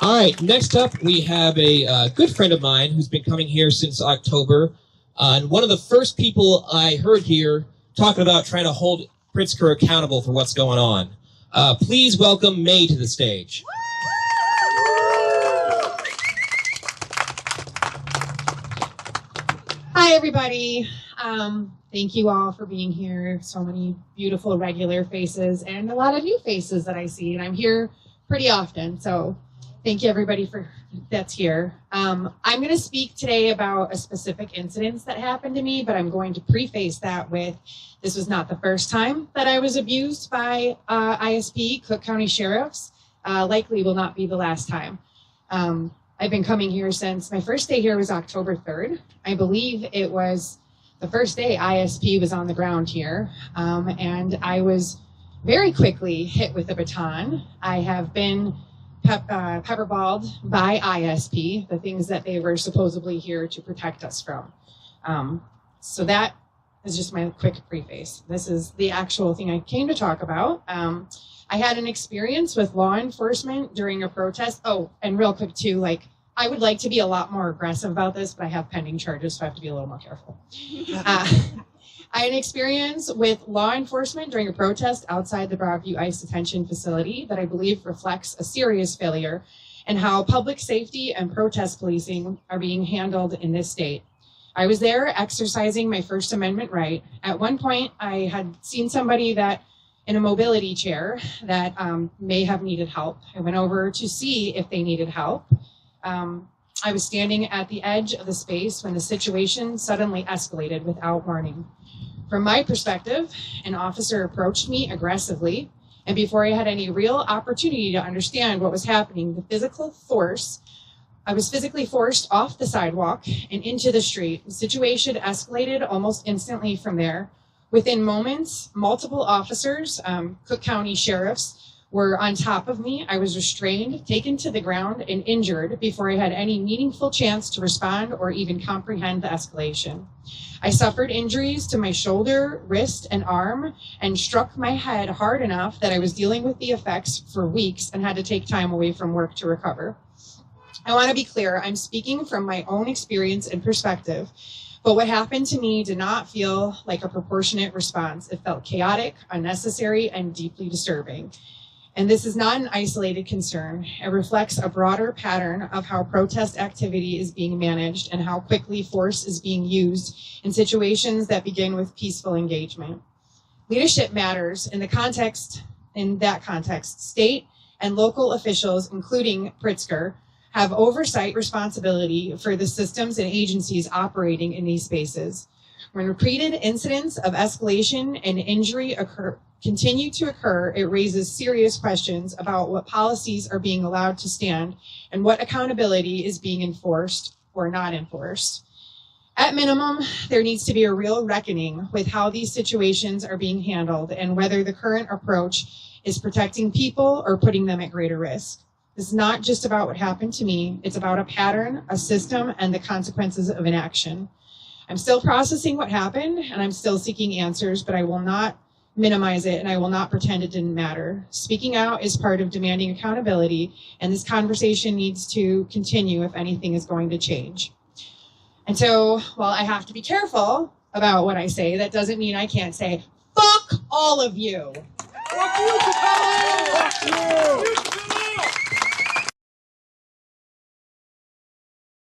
All right, next up we have a good friend of mine who's been coming here since October. And one of the first people I heard here talking about trying to hold Pritzker accountable for what's going on. Please welcome May to the stage. Hi, everybody. Thank you all for being here. So many beautiful regular faces and a lot of new faces that I see. And I'm here pretty often. So thank you, everybody, that's here. I'm going to speak today about a specific incident that happened to me, but I'm going to preface that with this was not the first time that I was abused by ISP, Cook County Sheriffs. Likely will not be the last time. I've been coming here since my first day here was October 3rd. I believe it was the first day ISP was on the ground here, and I was very quickly hit with a baton. I have been pepperballed by ISP, the things that they were supposedly here to protect us from. So that is just my quick preface. This is the actual thing I came to talk about. I had an experience with law enforcement during a protest. Oh, and real quick too, like, I would like to be a lot more aggressive about this, but I have pending charges, so I have to be a little more careful. I had an experience with law enforcement during a protest outside the Broadview ICE detention facility that I believe reflects a serious failure in how public safety and protest policing are being handled in this state. I was there exercising my First Amendment right. At one point, I had seen somebody that in a mobility chair that may have needed help. I went over to see if they needed help. I was standing at the edge of the space when the situation suddenly escalated without warning. From my perspective, an officer approached me aggressively, and before I had any real opportunity to understand what was happening, I was physically forced off the sidewalk and into the street. The situation escalated almost instantly from there. Within moments, multiple officers, Cook County sheriffs, were on top of me. I was restrained, taken to the ground, and injured before I had any meaningful chance to respond or even comprehend the escalation. I suffered injuries to my shoulder, wrist, and arm, and struck my head hard enough that I was dealing with the effects for weeks and had to take time away from work to recover. I want to be clear, I'm speaking from my own experience and perspective, but what happened to me did not feel like a proportionate response. It felt chaotic, unnecessary, and deeply disturbing. And this is not an isolated concern. It reflects a broader pattern of how protest activity is being managed and how quickly force is being used in situations that begin with peaceful engagement. Leadership matters in that context. State and local officials, including Pritzker, have oversight responsibility for the systems and agencies operating in these spaces. When repeated incidents of escalation and injury continue to occur, it raises serious questions about what policies are being allowed to stand and what accountability is being enforced or not enforced. At minimum, there needs to be a real reckoning with how these situations are being handled and whether the current approach is protecting people or putting them at greater risk. This is not just about what happened to me. It's about a pattern, a system, and the consequences of inaction. I'm still processing what happened, and I'm still seeking answers, but I will not minimize it, and I will not pretend it didn't matter. Speaking out is part of demanding accountability, and this conversation needs to continue if anything is going to change. And so, while I have to be careful about what I say, that doesn't mean I can't say, fuck all of you. Fuck you, Chicago! Fuck you!